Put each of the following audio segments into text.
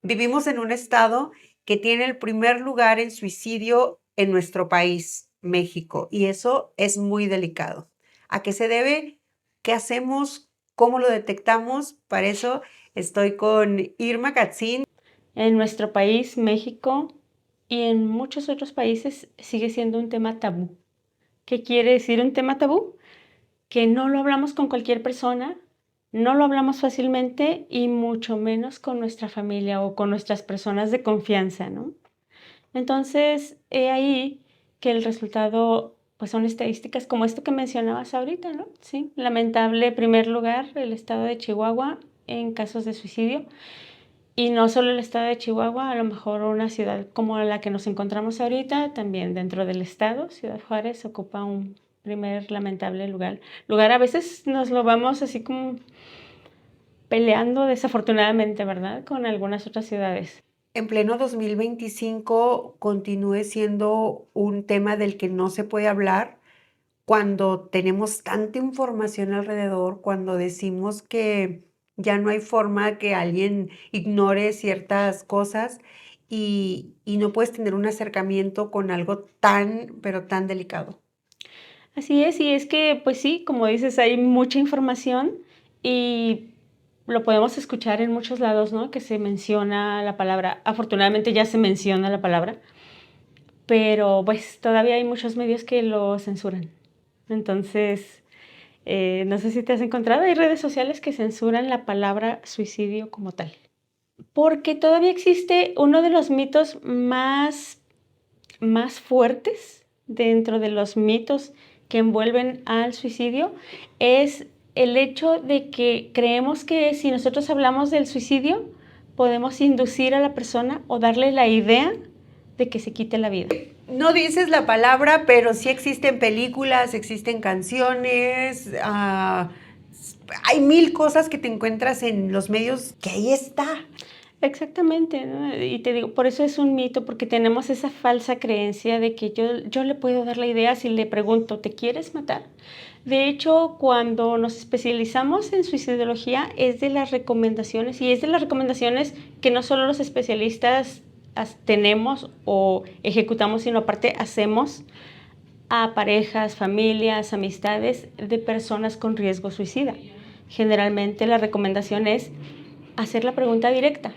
Vivimos en un estado que tiene el primer lugar en suicidio en nuestro país, México, y eso es muy delicado. ¿A qué se debe? ¿Qué hacemos? ¿Cómo lo detectamos? Para eso estoy con Irma Katzin. En nuestro país, México, y en muchos otros países sigue siendo un tema tabú. ¿Qué quiere decir un tema tabú? Que no lo hablamos con cualquier persona, no lo hablamos fácilmente y mucho menos con nuestra familia o con nuestras personas de confianza, ¿no? Entonces, he ahí que el resultado, pues son estadísticas como esto que mencionabas ahorita, ¿no? Sí, lamentable primer lugar el estado de Chihuahua en casos de suicidio. Y no solo el estado de Chihuahua, a lo mejor una ciudad como la que nos encontramos ahorita, también dentro del estado, Ciudad Juárez ocupa un primer lamentable lugar. A veces nos lo vamos así como peleando desafortunadamente, ¿verdad? Con algunas otras ciudades. En pleno 2025 continúe siendo un tema del que no se puede hablar cuando tenemos tanta información alrededor, cuando decimos que ya no hay forma que alguien ignore ciertas cosas y no puedes tener un acercamiento con algo tan, pero tan delicado. Así es, y es que, pues sí, como dices, hay mucha información y lo podemos escuchar en muchos lados, ¿no? Que se menciona la palabra, afortunadamente ya se menciona la palabra, pero pues todavía hay muchos medios que lo censuran. Entonces, no sé si te has encontrado, hay redes sociales que censuran la palabra suicidio como tal. Porque todavía existe uno de los mitos más fuertes dentro de los mitos que envuelven al suicidio, es el hecho de que creemos que si nosotros hablamos del suicidio, podemos inducir a la persona o darle la idea de que se quite la vida. No dices la palabra, pero sí existen películas, existen canciones, hay mil cosas que te encuentras en los medios que ahí está. Exactamente, ¿no? Y te digo, por eso es un mito, porque tenemos esa falsa creencia de que yo le puedo dar la idea si le pregunto, ¿te quieres matar? De hecho, cuando nos especializamos en suicidología, es de las recomendaciones, y es de las recomendaciones que no solo los especialistas tenemos o ejecutamos, sino aparte hacemos a parejas, familias, amistades de personas con riesgo suicida. Generalmente la recomendación es hacer la pregunta directa.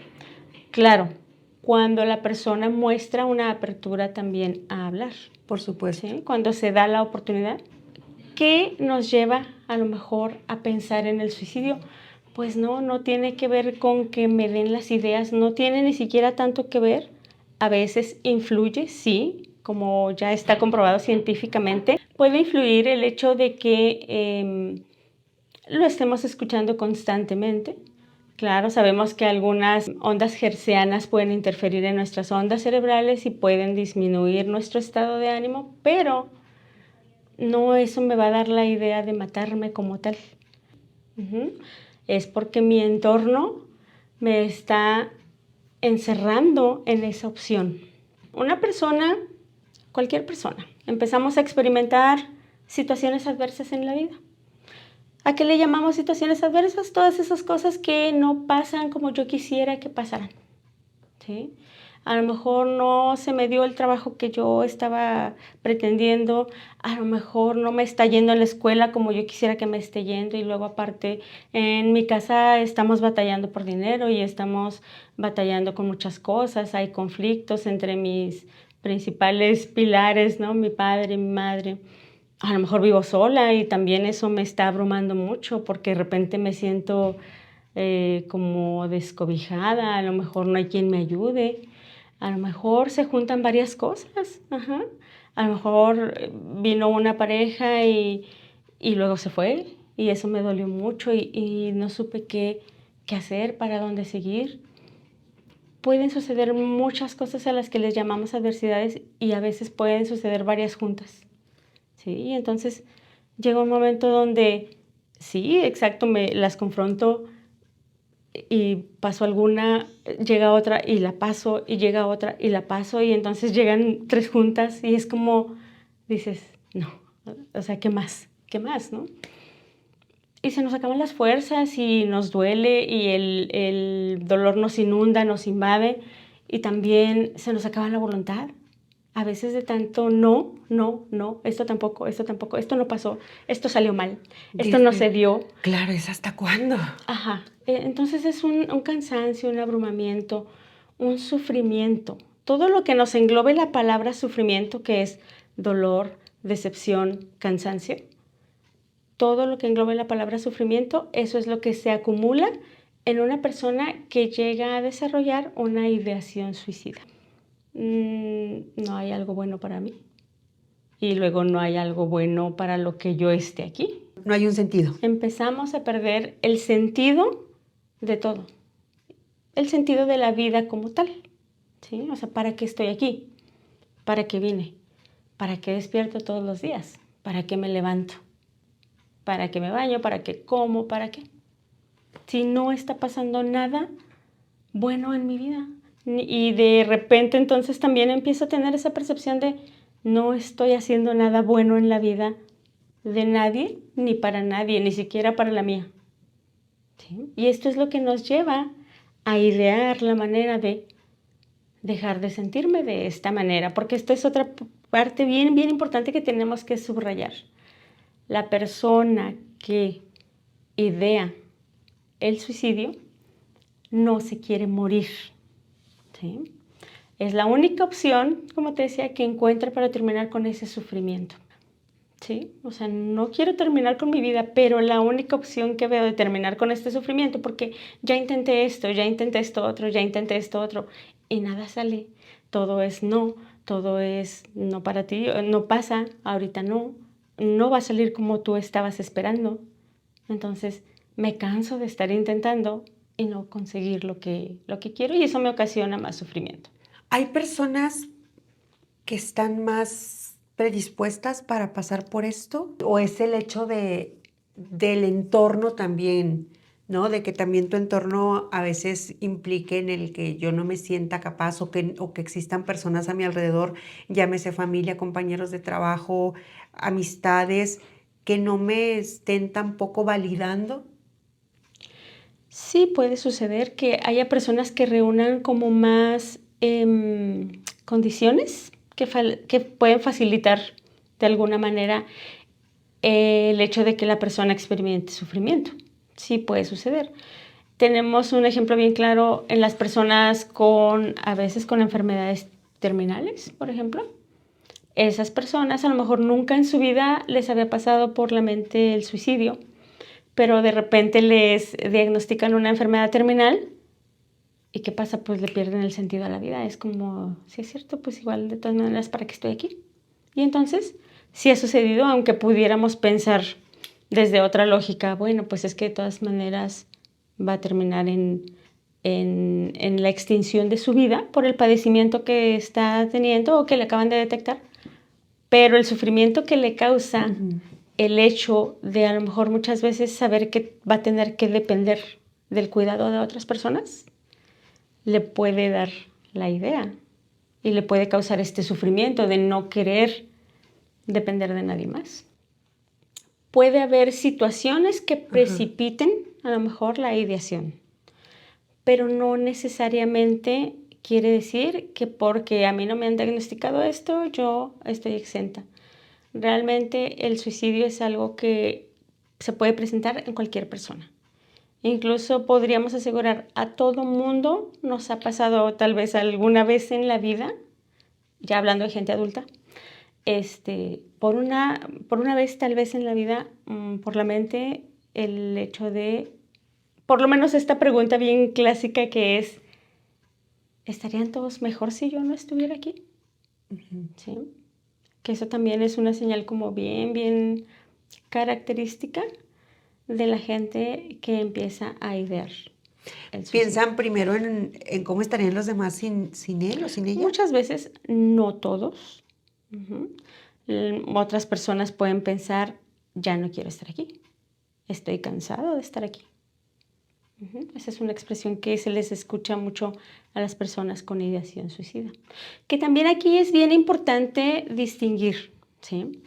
Claro, cuando la persona muestra una apertura también a hablar. Por supuesto. ¿Sí? Cuando se da la oportunidad. ¿Qué nos lleva a lo mejor a pensar en el suicidio? Pues no tiene que ver con que me den las ideas, no tiene ni siquiera tanto que ver. A veces influye, sí, como ya está comprobado científicamente, puede influir el hecho de que lo estemos escuchando constantemente. Claro, sabemos que algunas ondas hertzianas pueden interferir en nuestras ondas cerebrales y pueden disminuir nuestro estado de ánimo, pero no eso me va a dar la idea de matarme como tal. Es porque mi entorno me está encerrando en esa opción. Una persona, cualquier persona, empezamos a experimentar situaciones adversas en la vida. ¿A qué le llamamos situaciones adversas? Todas esas cosas que no pasan como yo quisiera que pasaran. ¿Sí? A lo mejor no se me dio el trabajo que yo estaba pretendiendo, a lo mejor no me está yendo a la escuela como yo quisiera que me esté yendo, y luego aparte en mi casa estamos batallando por dinero y estamos batallando con muchas cosas, hay conflictos entre mis principales pilares, ¿no? Mi padre, mi madre. A lo mejor vivo sola y también eso me está abrumando mucho porque de repente me siento como descobijada, a lo mejor no hay quien me ayude, a lo mejor se juntan varias cosas, ajá. A lo mejor vino una pareja y luego se fue y eso me dolió mucho y no supe qué hacer, para dónde seguir. Pueden suceder muchas cosas a las que les llamamos adversidades y a veces pueden suceder varias juntas. Sí, entonces llega un momento donde sí, exacto, me las confronto y paso alguna, llega otra y la paso, y llega otra y la paso, y entonces llegan tres juntas y es como dices, no, o sea, ¿qué más? ¿Qué más, no? y se nos acaban las fuerzas y nos duele y el dolor nos inunda, nos invade y también se nos acaba la voluntad. A veces de tanto no, no, no, esto tampoco, esto no pasó, esto salió mal, esto no Dice, se dio. claro, ¿es hasta cuándo? Ajá. Entonces es un cansancio, un abrumamiento, un sufrimiento. Todo lo que nos englobe la palabra sufrimiento, que es dolor, decepción, cansancio, todo lo que englobe la palabra sufrimiento, eso es lo que se acumula en una persona que llega a desarrollar una ideación suicida. No hay algo bueno para mí. Y luego no hay algo bueno para lo que yo esté aquí. No hay un sentido. Empezamos a perder el sentido de todo. El sentido de la vida como tal. ¿Sí? O sea, ¿para qué estoy aquí? ¿Para qué vine? ¿Para qué despierto todos los días? ¿Para qué me levanto? ¿Para qué me baño? ¿Para qué como? ¿Para qué? Si no está pasando nada bueno en mi vida. Y de repente entonces también empiezo a tener esa percepción de no estoy haciendo nada bueno en la vida de nadie, ni para nadie, ni siquiera para la mía. ¿Sí? Y esto es lo que nos lleva a idear la manera de dejar de sentirme de esta manera, porque esto es otra parte bien, bien importante que tenemos que subrayar. La persona que idea el suicidio no se quiere morir. ¿Sí? Es la única opción, como te decía, que encuentra para terminar con ese sufrimiento. ¿Sí? O sea, no quiero terminar con mi vida, pero la única opción que veo de terminar con este sufrimiento, porque ya intenté esto, ya intenté esto otro, ya intenté esto otro, y nada sale. Todo es no para ti, no pasa, ahorita no va a salir como tú estabas esperando. Entonces, me canso de estar intentando y no conseguir lo que quiero, y eso me ocasiona más sufrimiento. ¿Hay personas que están más predispuestas para pasar por esto? ¿O es el hecho del entorno también, ¿no? De que también tu entorno a veces implique en el que yo no me sienta capaz o que existan personas a mi alrededor, llámese familia, compañeros de trabajo, amistades, que no me estén tampoco validando. Sí puede suceder que haya personas que reúnan como más condiciones que pueden facilitar de alguna manera el hecho de que la persona experimente sufrimiento. Sí puede suceder. Tenemos un ejemplo bien claro en las personas a veces con enfermedades terminales, por ejemplo. Esas personas a lo mejor nunca en su vida les había pasado por la mente el suicidio, pero de repente les diagnostican una enfermedad terminal y ¿qué pasa? Pues le pierden el sentido a la vida. Es como, sí es cierto, pues igual de todas maneras, ¿para qué estoy aquí? Y entonces, sí ha sucedido, aunque pudiéramos pensar desde otra lógica, bueno, pues es que de todas maneras va a terminar en la extinción de su vida por el padecimiento que está teniendo o que le acaban de detectar, pero el sufrimiento que le causa el hecho de a lo mejor muchas veces saber que va a tener que depender del cuidado de otras personas, le puede dar la idea y le puede causar este sufrimiento de no querer depender de nadie más. Puede haber situaciones que precipiten a lo mejor la ideación, pero no necesariamente quiere decir que porque a mí no me han diagnosticado esto, yo estoy exenta. Realmente el suicidio es algo que se puede presentar en cualquier persona. Incluso podríamos asegurar, a todo mundo nos ha pasado tal vez alguna vez en la vida, ya hablando de gente adulta, por una vez tal vez en la vida, por la mente, el hecho de, por lo menos esta pregunta bien clásica que es, ¿estarían todos mejor si yo no estuviera aquí? ¿Sí? Que eso también es una señal como bien, bien característica de la gente que empieza a idear el suicidio. ¿Piensan primero en cómo estarían los demás sin él o sin ella? Muchas veces, no todos. Otras personas pueden pensar, ya no quiero estar aquí, estoy cansado de estar aquí. Esa es una expresión que se les escucha mucho a las personas con ideación suicida. Que también aquí es bien importante distinguir, ¿sí?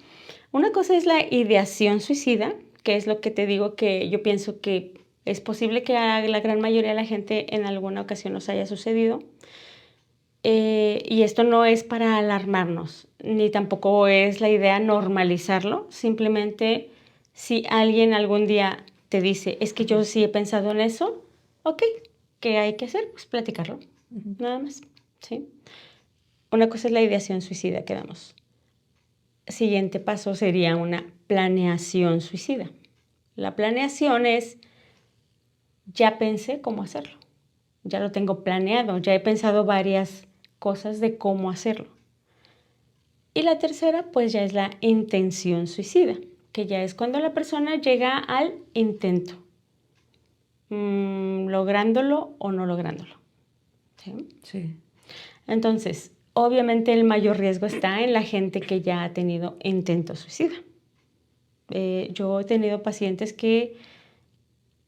Una cosa es la ideación suicida, que es lo que te digo que yo pienso que es posible que a la gran mayoría de la gente en alguna ocasión nos haya sucedido. Y esto no es para alarmarnos, ni tampoco es la idea normalizarlo. Simplemente si alguien algún día te dice, es que yo sí he pensado en eso, ok, ¿qué hay que hacer? Pues platicarlo, nada más, ¿sí? Una cosa es la ideación suicida que damos. Siguiente paso sería una planeación suicida. La planeación es, ya pensé cómo hacerlo, ya lo tengo planeado, ya he pensado varias cosas de cómo hacerlo. Y la tercera, pues ya es la intención suicida, que ya es cuando la persona llega al intento, lográndolo o no lográndolo. ¿Sí? Sí. Entonces, obviamente el mayor riesgo está en la gente que ya ha tenido intento suicida. Yo he tenido pacientes que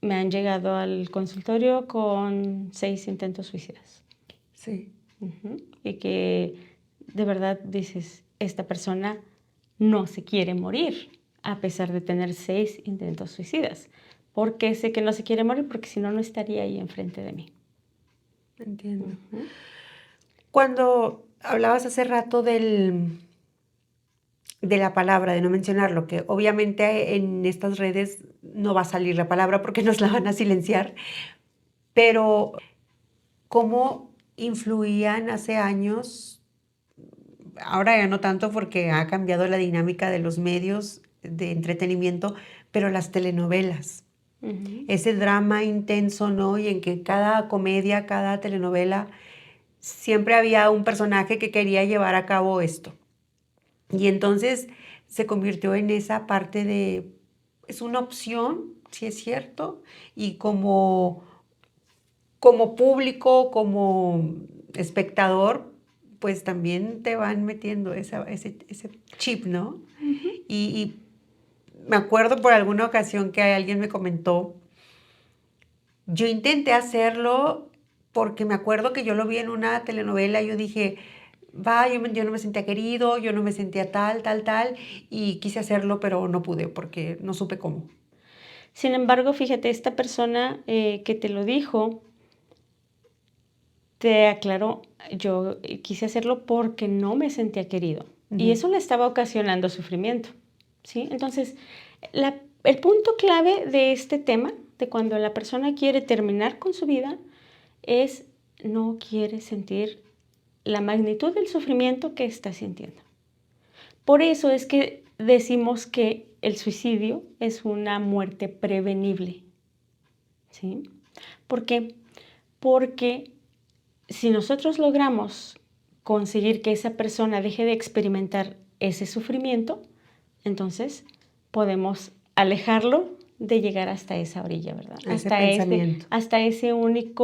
me han llegado al consultorio con 6 intentos suicidas. Sí. Y que de verdad dices, esta persona no se quiere morir a pesar de tener 6 intentos suicidas. ¿Por qué sé que no se quiere morir? Porque si no, no estaría ahí enfrente de mí. Entiendo. Cuando hablabas hace rato de la palabra, de no mencionarlo, que obviamente en estas redes no va a salir la palabra porque nos la van a silenciar, pero ¿cómo influían hace años? Ahora ya no tanto porque ha cambiado la dinámica de los medios de entretenimiento, pero las telenovelas. Ese drama intenso, ¿no? Y en que cada comedia, cada telenovela, siempre había un personaje que quería llevar a cabo esto. Y entonces se convirtió en esa parte de, es una opción, si es cierto, y como público, como espectador, pues también te van metiendo ese chip, ¿no? Y me acuerdo por alguna ocasión que alguien me comentó, yo intenté hacerlo porque me acuerdo que yo lo vi en una telenovela y yo dije, va, yo no me sentía querido, yo no me sentía tal, y quise hacerlo, pero no pude porque no supe cómo. Sin embargo, fíjate, esta persona que te lo dijo, te aclaró, yo quise hacerlo porque no me sentía querido. Y eso le estaba ocasionando sufrimiento, ¿sí? Entonces, el punto clave de este tema, de cuando la persona quiere terminar con su vida, es no quiere sentir la magnitud del sufrimiento que está sintiendo. Por eso es que decimos que el suicidio es una muerte prevenible, ¿sí? ¿Por qué? Porque si nosotros logramos conseguir que esa persona deje de experimentar ese sufrimiento, entonces podemos alejarlo de llegar hasta esa orilla, ¿verdad? Ese pensamiento. Hasta esa única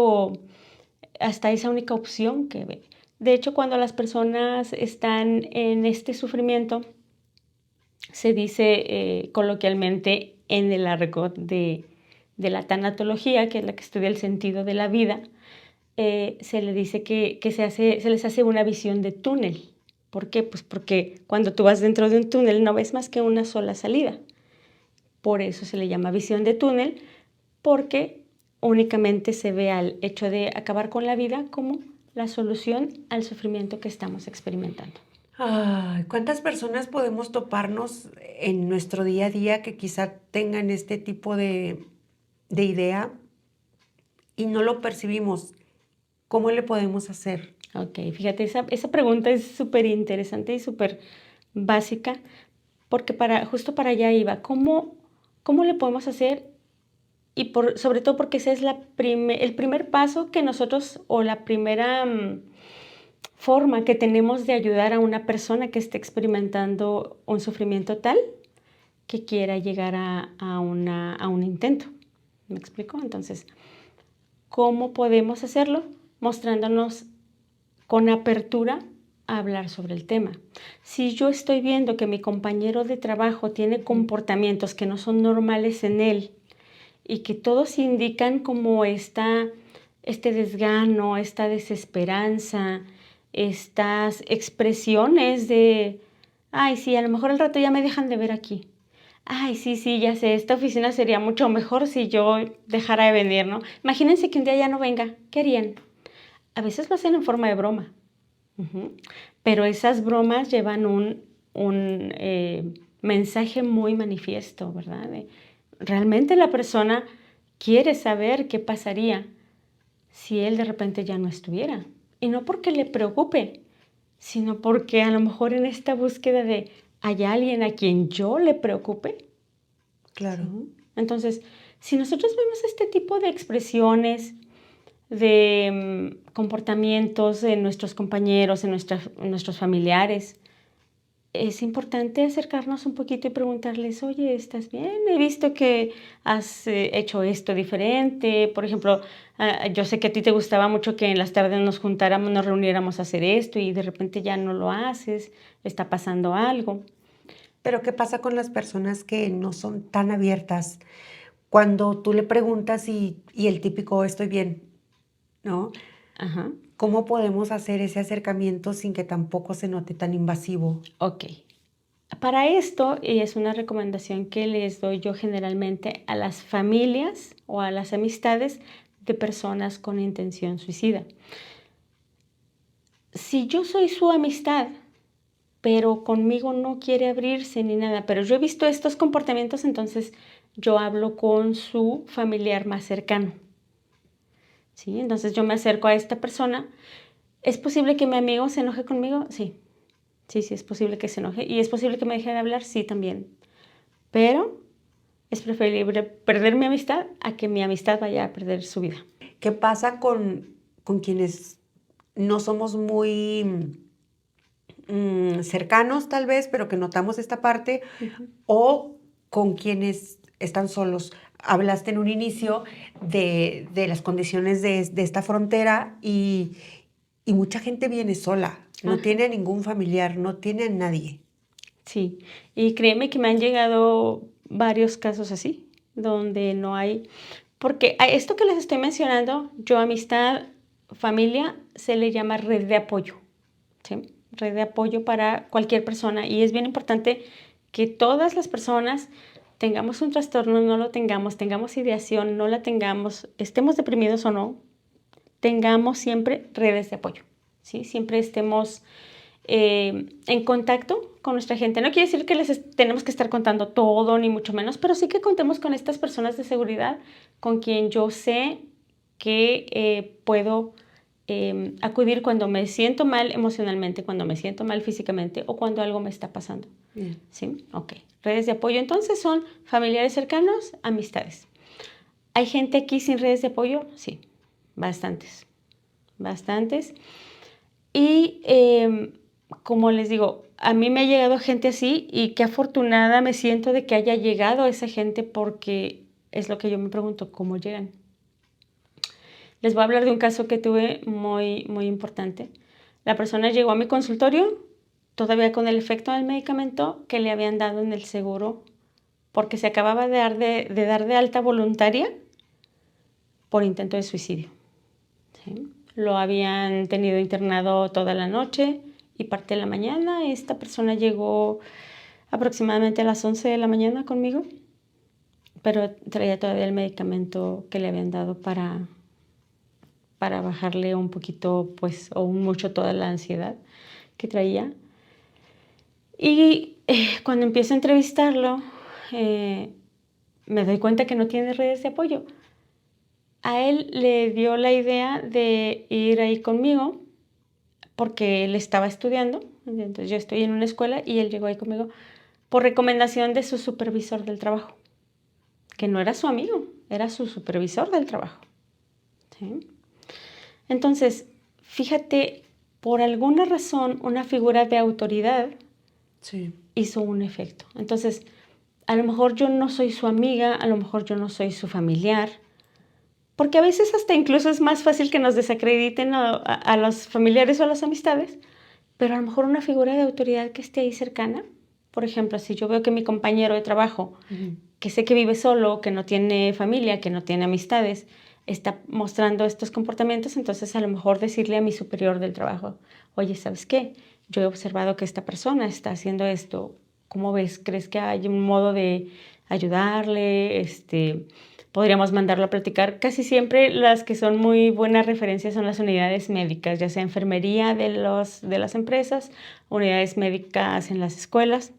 opción que ve. De hecho, cuando las personas están en este sufrimiento, se dice coloquialmente en el argot de la tanatología, que es la que estudia el sentido de la vida, se le dice que se les hace una visión de túnel. ¿Por qué? Pues porque cuando tú vas dentro de un túnel no ves más que una sola salida. Por eso se le llama visión de túnel, porque únicamente se ve al hecho de acabar con la vida como la solución al sufrimiento que estamos experimentando. Ay, ¿cuántas personas podemos toparnos en nuestro día a día que quizá tengan este tipo de idea y no lo percibimos? ¿Cómo le podemos hacer? Ok, fíjate, esa pregunta es súper interesante y súper básica, porque justo para allá iba. ¿Cómo le podemos hacer? Y sobre todo porque ese es el primer paso que nosotros, o la primera forma que tenemos de ayudar a una persona que esté experimentando un sufrimiento tal que quiera llegar a un intento. ¿Me explico? Entonces, ¿cómo podemos hacerlo? Mostrándonos con apertura a hablar sobre el tema. Si yo estoy viendo que mi compañero de trabajo tiene comportamientos que no son normales en él y que todos indican como este desgano, esta desesperanza, estas expresiones de, ay, sí, a lo mejor al rato ya me dejan de ver aquí. Ay, sí, sí, ya sé, esta oficina sería mucho mejor si yo dejara de venir, ¿no? Imagínense que un día ya no venga, ¿qué harían? A veces lo hacen en forma de broma. Ujú. Pero esas bromas llevan un mensaje muy manifiesto, ¿verdad? Realmente la persona quiere saber qué pasaría si él de repente ya no estuviera. Y no porque le preocupe, sino porque a lo mejor en esta búsqueda de ¿hay alguien a quien yo le preocupe? Claro. ¿Sí? Entonces, si nosotros vemos este tipo de expresiones, de comportamientos en nuestros compañeros, en nuestros familiares, es importante acercarnos un poquito y preguntarles, oye, ¿estás bien? He visto que has hecho esto diferente. Por ejemplo, yo sé que a ti te gustaba mucho que en las tardes nos juntáramos, nos reuniéramos a hacer esto y de repente ya no lo haces, está pasando algo. Pero, ¿qué pasa con las personas que no son tan abiertas? Cuando tú le preguntas y el típico: "Estoy bien", ¿no? Ajá, ¿Cómo podemos hacer ese acercamiento sin que tampoco se note tan invasivo? ok. Para esto, y es una recomendación que les doy yo generalmente a las familias o a las amistades de personas con intención suicida. Si yo soy su amistad, pero conmigo no quiere abrirse ni nada, pero yo he visto estos comportamientos, entonces yo hablo con su familiar más cercano, ¿sí? Entonces yo me acerco a esta persona. ¿Es posible que mi amigo se enoje conmigo? Sí, sí, sí, es posible que se enoje. ¿Y es posible que me deje de hablar? Sí, también. Pero es preferible perder mi amistad a que mi amistad vaya a perder su vida. ¿Qué pasa con quienes no somos muy, cercanos, tal vez, pero que notamos esta parte, Ujú. o con quienes están solos? Hablaste en un inicio de las condiciones de esta frontera y mucha gente viene sola, no Ajá, tiene a ningún familiar, no tiene a nadie. sí. Y créeme que me han llegado varios casos así, donde no hay, porque a esto que les estoy mencionando, yo amistad, familia, se le llama red de apoyo, ¿sí? Red de apoyo para cualquier persona. Y es bien importante que todas las personas tengamos un trastorno, no lo tengamos, tengamos ideación, no la tengamos, estemos deprimidos o no, tengamos siempre redes de apoyo, ¿sí? Siempre estemos en contacto con nuestra gente. No quiere decir que tenemos que estar contando todo, ni mucho menos, pero sí que contemos con estas personas de seguridad con quien yo sé que puedo acudir cuando me siento mal emocionalmente, cuando me siento mal físicamente o cuando algo me está pasando. Bien. ¿Sí? Ok. Redes de apoyo entonces son familiares cercanos, amistades. ¿Hay gente aquí sin redes de apoyo? Sí, bastantes, bastantes. Y como les digo, a mí me ha llegado gente así y qué afortunada me siento de que haya llegado esa gente porque es lo que yo me pregunto, ¿cómo llegan? Les voy a hablar de un caso que tuve muy, muy importante. La persona llegó a mi consultorio todavía con el efecto del medicamento que le habían dado en el seguro porque se acababa de dar de alta voluntaria por intento de suicidio. ¿Sí? Lo habían tenido internado toda la noche y parte de la mañana. Esta persona llegó aproximadamente a las 11 de la mañana conmigo, pero traía todavía el medicamento que le habían dado para bajarle un poquito, pues, o mucho toda la ansiedad que traía. Y cuando empiezo a entrevistarlo, me doy cuenta que no tiene redes de apoyo. A él le dio la idea de ir ahí conmigo porque él estaba estudiando, entonces yo estoy en una escuela y él llegó ahí conmigo por recomendación de su supervisor del trabajo, que no era su amigo, era su supervisor del trabajo. ¿Sí? Entonces, fíjate, por alguna razón una figura de autoridad Sí. hizo un efecto. Entonces, a lo mejor yo no soy su amiga, a lo mejor yo no soy su familiar, porque a veces hasta incluso es más fácil que nos desacrediten a los familiares o a las amistades, pero a lo mejor una figura de autoridad que esté ahí cercana. Por ejemplo, si yo veo que mi compañero de trabajo, Ujú. que sé que vive solo, que no tiene familia, que no tiene amistades, está mostrando estos comportamientos, entonces a lo mejor decirle a mi superior del trabajo, oye, ¿sabes qué? Yo he observado que esta persona está haciendo esto. ¿Cómo ves? ¿Crees que hay un modo de ayudarle? Podríamos mandarlo a platicar. Casi siempre las que son muy buenas referencias son las unidades médicas, ya sea enfermería de las empresas, unidades médicas en las escuelas.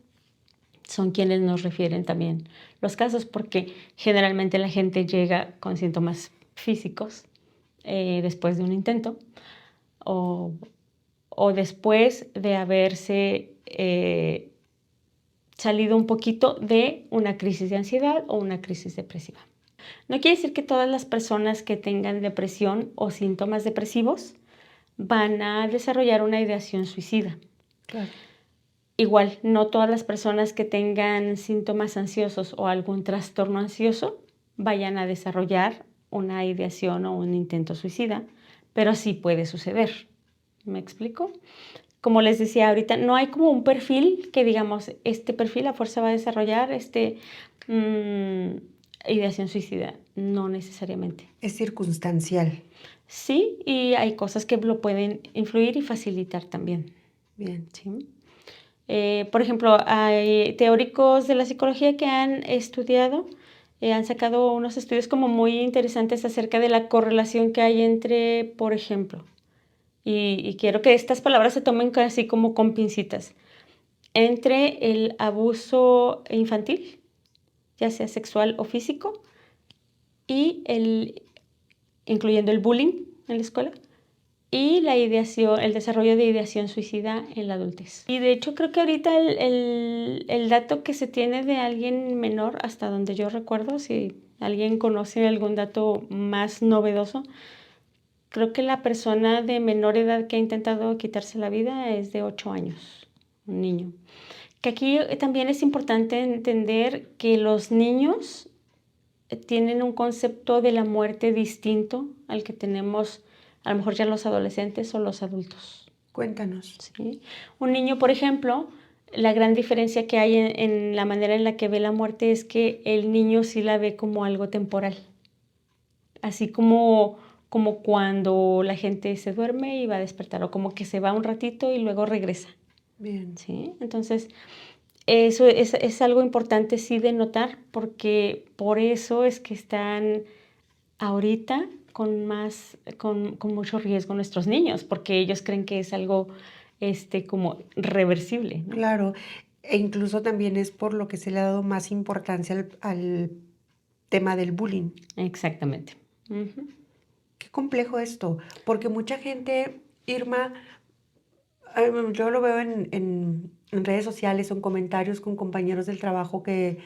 Son quienes nos refieren también los casos, porque generalmente la gente llega con síntomas físicos después de un intento o, o después de haberse salido un poquito de una crisis de ansiedad o una crisis depresiva. No quiere decir que todas las personas que tengan depresión o síntomas depresivos van a desarrollar una ideación suicida. Claro. Igual, no todas las personas que tengan síntomas ansiosos o algún trastorno ansioso vayan a desarrollar una ideación o un intento suicida, pero sí puede suceder. ¿Me explico? Como les decía ahorita, no hay como un perfil que digamos, este perfil a fuerza va a desarrollar ideación suicida. No necesariamente. Es circunstancial. Sí, y hay cosas que lo pueden influir y facilitar también. Bien. ¿Sí? Por ejemplo, hay teóricos de la psicología que han estudiado, han sacado unos estudios como muy interesantes acerca de la correlación que hay entre, por ejemplo, y quiero que estas palabras se tomen casi como con pincitas, entre el abuso infantil, ya sea sexual o físico, y incluyendo el bullying en la escuela, y la ideación, el desarrollo de ideación suicida en la adultez. Y de hecho creo que ahorita el dato que se tiene de alguien menor, hasta donde yo recuerdo, si alguien conoce algún dato más novedoso, creo que la persona de menor edad que ha intentado quitarse la vida es de 8 años, un niño. Que aquí también es importante entender que los niños tienen un concepto de la muerte distinto al que tenemos a lo mejor ya los adolescentes o los adultos. Cuéntanos. ¿Sí? Un niño, por ejemplo, la gran diferencia que hay en la manera en la que ve la muerte es que el niño sí la ve como algo temporal. Así como cuando la gente se duerme y va a despertar, o como que se va un ratito y luego regresa. Bien. ¿Sí? Entonces, eso es algo importante sí de notar, porque por eso es que están ahorita con mucho riesgo nuestros niños, porque ellos creen que es algo como reversible, ¿no? Claro. E incluso también es por lo que se le ha dado más importancia al tema del bullying. Exactamente. Ujú. Qué complejo esto, porque mucha gente, Irma, yo lo veo en redes sociales o en comentarios con compañeros del trabajo que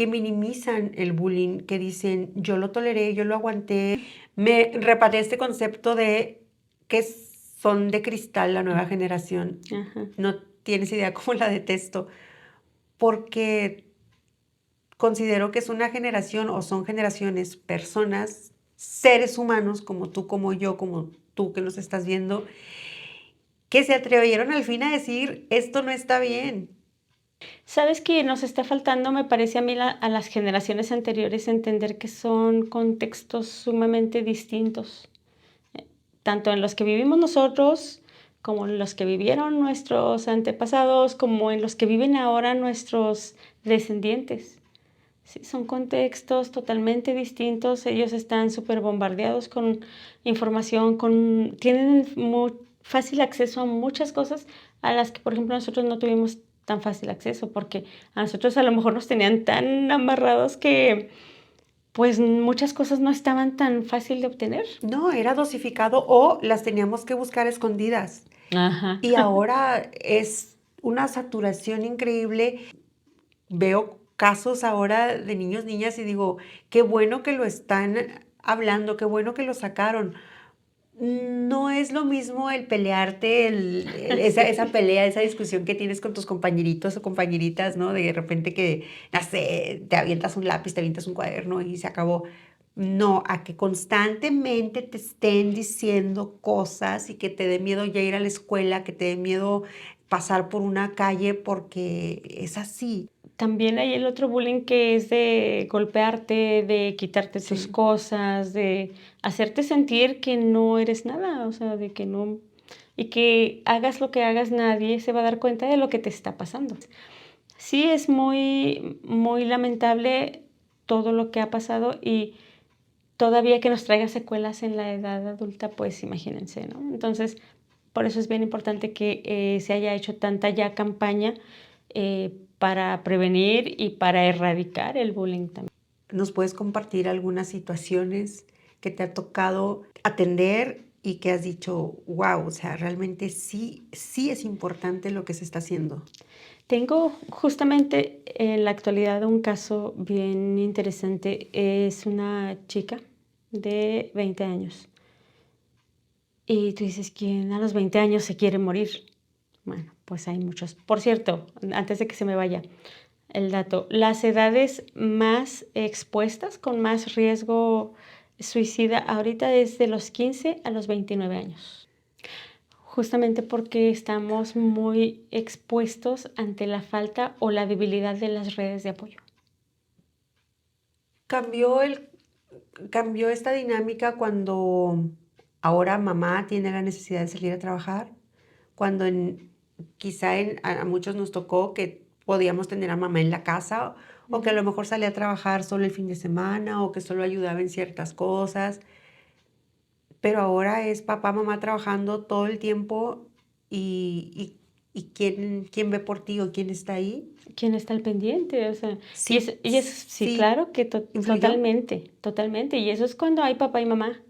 minimizan el bullying, que dicen, yo lo toleré, yo lo aguanté. Me repaté este concepto de que son de cristal la nueva generación. Ajá. No tienes idea cómo la detesto, porque considero que es una generación o son generaciones, personas, seres humanos como tú, como yo, como tú que nos estás viendo, que se atrevieron al fin a decir, esto no está bien. ¿Sabes que nos está faltando, me parece a mí, a las generaciones anteriores entender que son contextos sumamente distintos? Tanto en los que vivimos nosotros, como en los que vivieron nuestros antepasados, como en los que viven ahora nuestros descendientes. Sí, son contextos totalmente distintos. Ellos están súper bombardeados con información, tienen muy fácil acceso a muchas cosas a las que, por ejemplo, nosotros no tuvimos tan fácil acceso, porque a nosotros a lo mejor nos tenían tan amarrados que pues muchas cosas no estaban tan fácil de obtener. No, era dosificado o las teníamos que buscar escondidas. Ajá. Y ahora es una saturación increíble. Veo casos ahora de niños, niñas y digo, qué bueno que lo están hablando, qué bueno que lo sacaron. No es lo mismo el pelearte, esa pelea, esa discusión que tienes con tus compañeritos o compañeritas, ¿no? De repente que, no sé, te avientas un lápiz, te avientas un cuaderno y se acabó. No, a que constantemente te estén diciendo cosas y que te dé miedo ya ir a la escuela, que te dé miedo pasar por una calle porque es así. También hay el otro bullying que es de golpearte, de quitarte tus Sí. cosas, de hacerte sentir que no eres nada, o sea, de que no. y que hagas lo que hagas, nadie se va a dar cuenta de lo que te está pasando. Sí es muy, muy lamentable todo lo que ha pasado y todavía que nos traiga secuelas en la edad adulta, pues imagínense, ¿no? Entonces, por eso es bien importante que se haya hecho tanta ya campaña para prevenir y para erradicar el bullying también. ¿Nos puedes compartir algunas situaciones que te ha tocado atender y que has dicho, wow, o sea, realmente sí, sí es importante lo que se está haciendo? Tengo justamente en la actualidad un caso bien interesante. Es una chica de 20 años. Y tú dices, ¿quién a los 20 años se quiere morir? Bueno, pues hay muchos. Por cierto, antes de que se me vaya el dato, las edades más expuestas, con más riesgo suicida, ahorita es de los 15 a los 29 años. Justamente porque estamos muy expuestos ante la falta o la debilidad de las redes de apoyo. Cambió cambió esta dinámica cuando ahora mamá tiene la necesidad de salir a trabajar, cuando a muchos nos tocó que podíamos tener a mamá en la casa o que a lo mejor salía a trabajar solo el fin de semana o que solo ayudaba en ciertas cosas, pero ahora es papá, mamá trabajando todo el tiempo y quién ve por ti o quién está ahí. ¿Quién está al pendiente? O sea, Sí, y es sí, sí, claro que influyó. totalmente, totalmente. Y eso es cuando hay papá y mamá,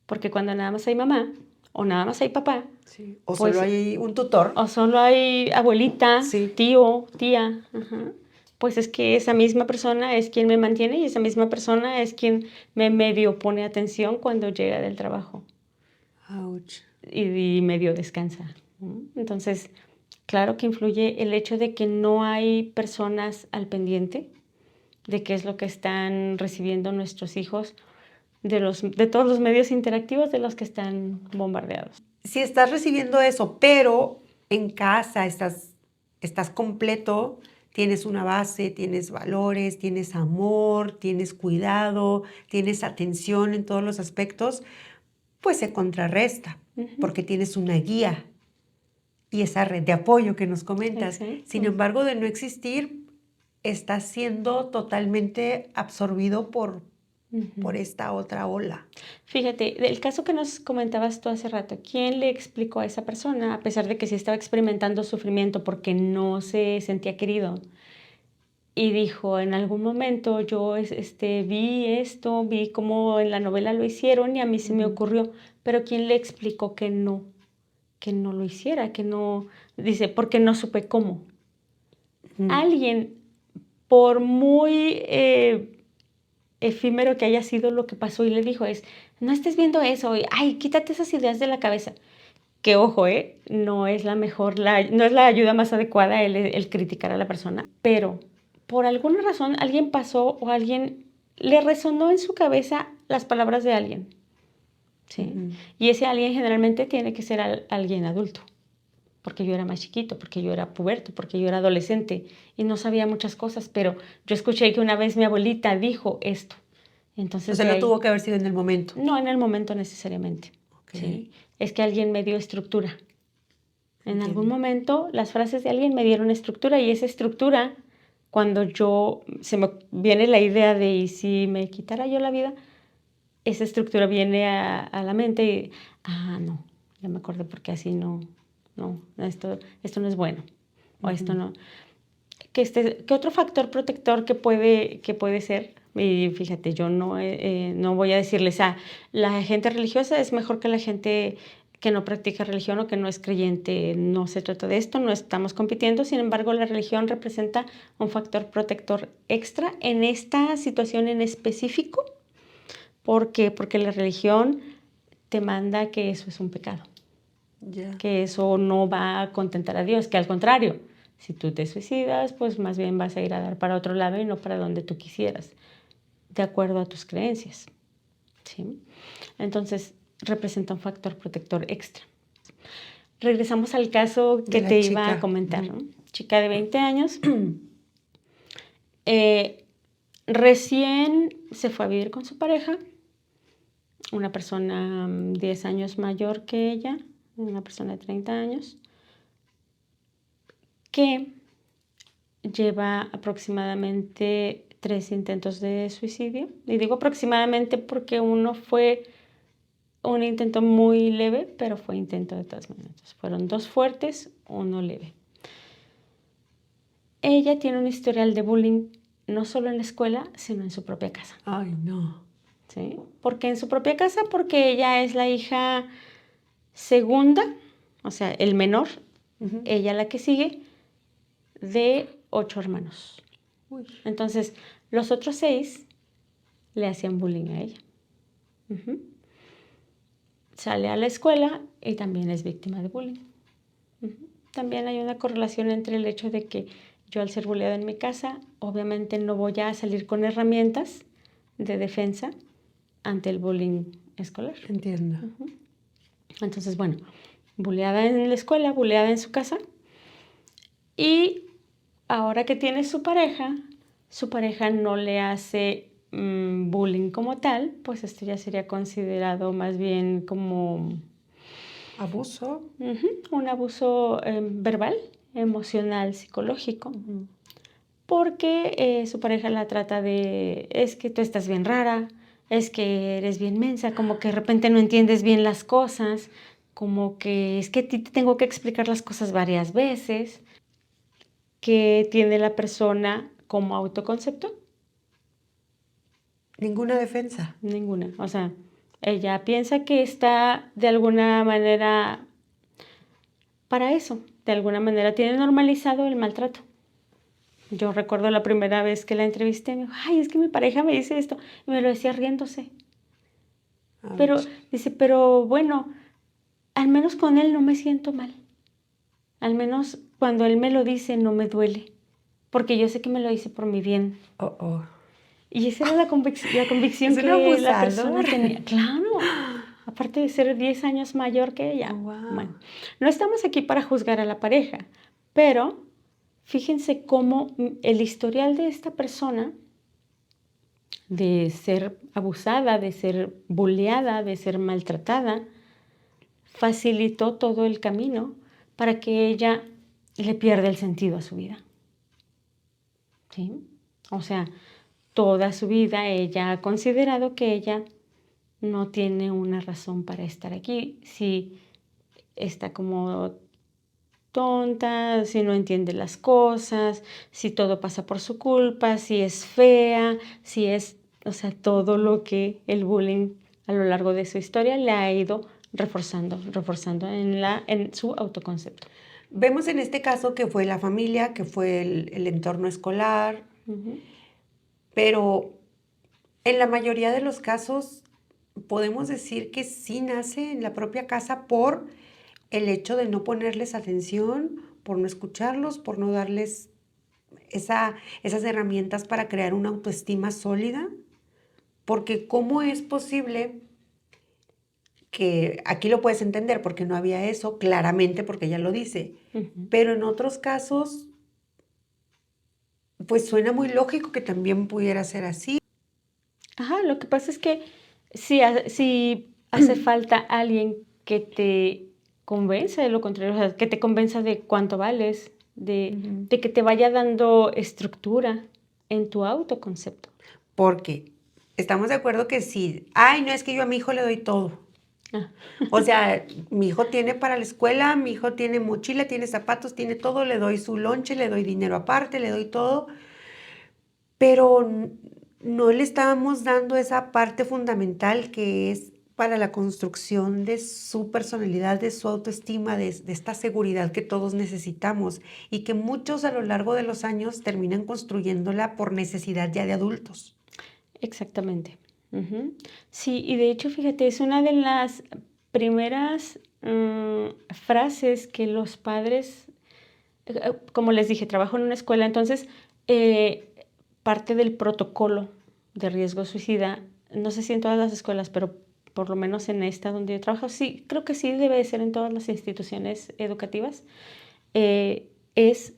porque cuando nada más hay mamá o nada más hay papá, Sí. O solo pues, hay un tutor. o solo hay abuelita, Sí. tío, tía, ajá, pues es que esa misma persona es quien me mantiene y esa misma persona es quien me medio pone atención cuando llega del trabajo Ouch. y medio descansa, ¿no? Entonces, claro que influye el hecho de que no hay personas al pendiente de qué es lo que están recibiendo nuestros hijos de todos los medios interactivos de los que están bombardeados. Si estás recibiendo eso, pero en casa estás completo, tienes una base, tienes valores, tienes amor, tienes cuidado, tienes atención en todos los aspectos, pues se contrarresta, Ujú, porque tienes una guía y esa red de apoyo que nos comentas. Sin exacto. embargo, de no existir, estás siendo totalmente absorbido por Ujú. esta otra ola. Fíjate, del caso que nos comentabas tú hace rato, ¿quién le explicó a esa persona, a pesar de que sí estaba experimentando sufrimiento porque no se sentía querido? Y dijo, en algún momento yo vi esto, vi cómo en la novela lo hicieron y a mí se me Ujú, ocurrió, pero ¿quién le explicó que no lo hiciera, que no, dice, porque no supe cómo? ujú. Alguien, por muy efímero que haya sido lo que pasó y le dijo es, no estés viendo eso, y, ay, quítate esas ideas de la cabeza. Que ojo, no es la mejor, no es la ayuda más adecuada el criticar a la persona, pero por alguna razón alguien pasó o alguien le resonó en su cabeza las palabras de alguien, ¿sí? Ujú. Y ese alguien generalmente tiene que ser alguien adulto, porque yo era más chiquito, porque yo era puberto, porque yo era adolescente y no sabía muchas cosas, pero yo escuché que una vez mi abuelita dijo esto. O Entonces sea, de no ahí, tuvo que haber sido en el momento. no en el momento necesariamente, Ok, ¿sí? Es que alguien me dio estructura. En algún entiendo. momento las frases de alguien me dieron estructura y esa estructura, cuando se me viene la idea de, ¿y si me quitara yo la vida? Esa estructura viene a la mente y, no, ya me acordé porque así no, esto no es bueno, o esto Ujú. no. ¿Qué otro factor protector que puede ser? Y fíjate, yo no voy a decirles, la gente religiosa es mejor que la gente que no practica religión o que no es creyente. No se trata de esto, no estamos compitiendo. Sin embargo, la religión representa un factor protector extra en esta situación en específico. ¿Por qué? Porque la religión te manda que eso es un pecado, Ya. que eso no va a contentar a Dios, que al contrario, si tú te suicidas, pues más bien vas a ir a dar para otro lado y no para donde tú quisieras, de acuerdo a tus creencias, ¿sí? Entonces, representa un factor protector extra. Regresamos al caso De que la te iba a chica. comentar, Ujú. ¿no? Chica de 20 años, eh, recién se fue a vivir con su pareja, una persona 10 años mayor que ella, una persona de 30 años, que lleva aproximadamente 3 intentos de suicidio. Y digo aproximadamente porque uno fue un intento muy leve, pero fue intento de todas maneras. Fueron 2 fuertes, 1 leve. Ella tiene un historial de bullying no solo en la escuela, sino en su propia casa. Ay, no. ¿Sí? ¿Por qué en su propia casa? Porque ella es la hija segunda, o sea, el menor, Ujú. ella la que sigue, de 8 hermanos. Uy. Entonces, los otros 6 le hacían bullying a ella. Ujú. Sale a la escuela y también es víctima de bullying. Ujú. También hay una correlación entre el hecho de que yo, al ser bulleada en mi casa, obviamente no voy a salir con herramientas de defensa ante el bullying escolar. Entiendo. Ujú. Entonces, bueno, bulleada en la escuela, bulleada en su casa. Y ahora que tiene su pareja no le hace bullying como tal, pues esto ya sería considerado más bien como ¿Abuso? un abuso verbal, emocional, psicológico. Ujú. Porque su pareja la trata de, es que tú estás bien rara, es que eres bien mensa, como que de repente no entiendes bien las cosas, como que es que a ti te tengo que explicar las cosas varias veces. ¿Qué tiene la persona como autoconcepto? Ninguna defensa. Ninguna. O sea, ella piensa que está de alguna manera para eso, de alguna manera tiene normalizado el maltrato. Yo recuerdo la primera vez que la entrevisté, me dijo, ay, es que mi pareja me dice esto, y me lo decía riéndose. Pero, Ouch. dice, pero bueno, al menos con él no me siento mal. Al menos cuando él me lo dice no me duele, porque yo sé que me lo dice por mi bien. Oh, oh. Y esa era la convicción Es un que la persona abusador. tenía. Claro, aparte de ser 10 años mayor que ella. Oh, wow. Bueno, no estamos aquí para juzgar a la pareja, pero fíjense cómo el historial de esta persona de ser abusada, de ser bulleada, de ser maltratada, facilitó todo el camino para que ella le pierda el sentido a su vida. ¿Sí? O sea, toda su vida ella ha considerado que ella no tiene una razón para estar aquí, si está como tonta, si no entiende las cosas, si todo pasa por su culpa, si es fea, si es, o sea, todo lo que el bullying a lo largo de su historia le ha ido reforzando en su autoconcepto. Vemos en este caso que fue la familia, que fue el entorno escolar, Ujú. pero en la mayoría de los casos podemos decir que sí nace en la propia casa por el hecho de no ponerles atención, por no escucharlos, por no darles esas herramientas para crear una autoestima sólida, porque ¿cómo es posible que aquí lo puedes entender porque no había eso, claramente porque ella lo dice, Ujú. pero en otros casos, pues suena muy lógico que también pudiera ser así. Ajá, lo que pasa es que si hace falta alguien que te convenza de lo contrario, o sea, que te convenza de cuánto vales, Ujú. de que te vaya dando estructura en tu autoconcepto. Porque estamos de acuerdo que sí, ay, no es que yo a mi hijo le doy todo. Ah, O sea, mi hijo tiene para la escuela, mi hijo tiene mochila, tiene zapatos, tiene todo, le doy su lonche, le doy dinero aparte, le doy todo, pero no le estábamos dando esa parte fundamental que es para la construcción de su personalidad, de su autoestima, de esta seguridad que todos necesitamos y que muchos a lo largo de los años terminan construyéndola por necesidad ya de adultos. exactamente. Ujú. Sí, y de hecho, fíjate, es una de las primeras frases que los padres, como les dije, trabajo en una escuela, entonces eh, parte del protocolo de riesgo suicida, no sé si en todas las escuelas, pero por lo menos en esta donde yo trabajo, sí, creo que sí debe de ser en todas las instituciones educativas, es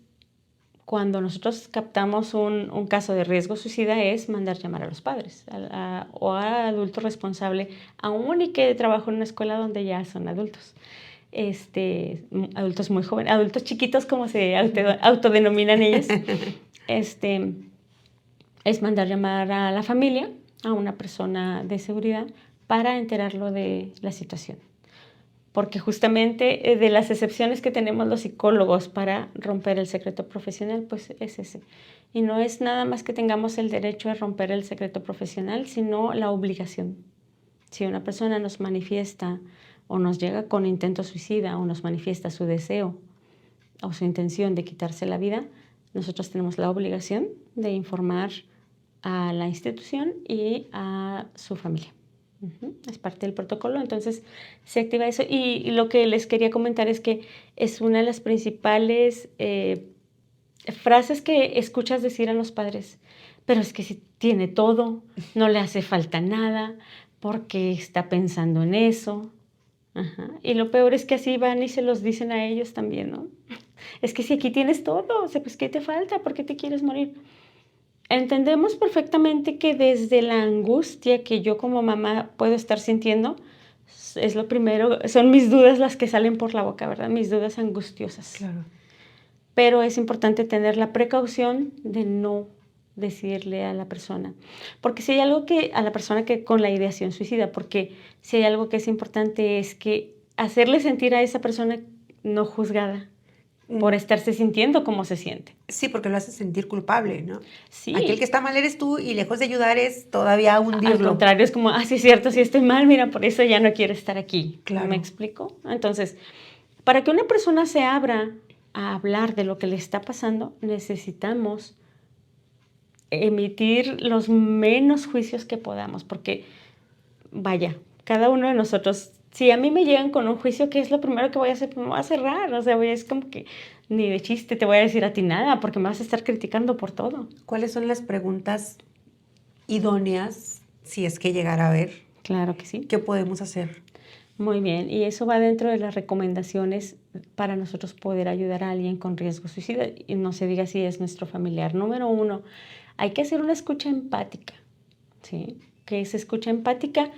cuando nosotros captamos un caso de riesgo suicida, es mandar llamar a los padres o al adulto responsable, aún y que trabajo en una escuela donde ya son adultos. adultos muy jóvenes, adultos chiquitos como se autodenominan ellos, es mandar llamar a la familia, a una persona de seguridad, para enterarlo de la situación. Porque justamente de las excepciones que tenemos los psicólogos para romper el secreto profesional, pues es ese. Y no es nada más que tengamos el derecho de romper el secreto profesional, sino la obligación. Si una persona nos manifiesta o nos llega con intento suicida o nos manifiesta su deseo o su intención de quitarse la vida, nosotros tenemos la obligación de informar a la institución y a su familia. Es parte del protocolo, entonces se activa eso. Y lo que les quería comentar es que es una de las principales frases que escuchas decir a los padres, pero es que si tiene todo, no le hace falta nada, porque está pensando en eso. Ajá. Y lo peor es que así van y se los dicen a ellos también, ¿no? Es que si aquí tienes todo, o sea, pues ¿qué te falta? ¿Por qué te quieres morir? Entendemos perfectamente que desde la angustia que yo como mamá puedo estar sintiendo, es lo primero, son mis dudas las que salen por la boca, ¿verdad? Mis dudas angustiosas. Claro. Pero es importante tener la precaución de no decirle a la persona. Porque si hay algo que, a la persona que con la ideación suicida, porque si hay algo que es importante es que hacerle sentir a esa persona no juzgada por estarse sintiendo como se siente. Sí, porque lo hace sentir culpable, ¿no? Sí. Aquel que está mal eres tú y lejos de ayudar es todavía hundirlo. Al contrario, es como, sí es cierto, sí estoy mal, mira, por eso ya no quiero estar aquí. Claro. ¿Me explico? Entonces, para que una persona se abra a hablar de lo que le está pasando, necesitamos emitir los menos juicios que podamos, porque, vaya, cada uno de nosotros, si a mí me llegan con un juicio, ¿qué es lo primero que voy a hacer? Me voy a cerrar, o sea, es como que ni de chiste te voy a decir a ti nada, porque me vas a estar criticando por todo. ¿Cuáles son las preguntas idóneas, si es que llegara a haber? Claro que sí. ¿Qué podemos hacer? Muy bien, y eso va dentro de las recomendaciones para nosotros poder ayudar a alguien con riesgo suicida, y no se diga si es nuestro familiar. Número 1, hay que hacer una escucha empática, ¿sí? ¿Qué es escucha empática?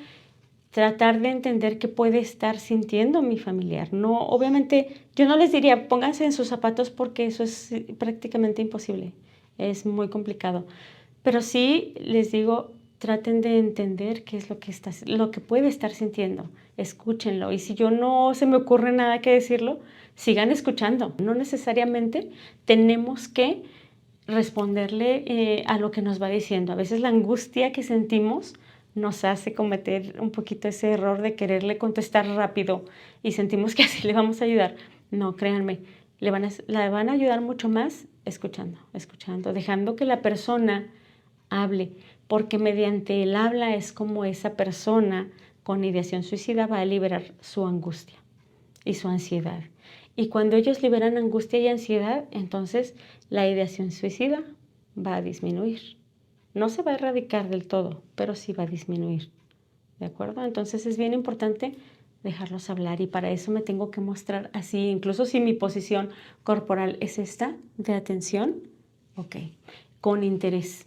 Tratar de entender qué puede estar sintiendo mi familiar. No, obviamente, yo no les diría pónganse en sus zapatos porque eso es prácticamente imposible, es muy complicado. Pero sí les digo, traten de entender qué es lo que puede estar sintiendo. Escúchenlo. Y si yo no se me ocurre nada que decirlo, sigan escuchando. No necesariamente tenemos que responderle a lo que nos va diciendo. A veces la angustia que sentimos nos hace cometer un poquito ese error de quererle contestar rápido y sentimos que así le vamos a ayudar. No, créanme, la van a ayudar mucho más escuchando, dejando que la persona hable, porque mediante el habla es como esa persona con ideación suicida va a liberar su angustia y su ansiedad. Y cuando ellos liberan angustia y ansiedad, entonces la ideación suicida va a disminuir. No se va a erradicar del todo, pero sí va a disminuir. ¿De acuerdo? Entonces es bien importante dejarlos hablar y para eso me tengo que mostrar así, incluso si mi posición corporal es esta, de atención, ok, con interés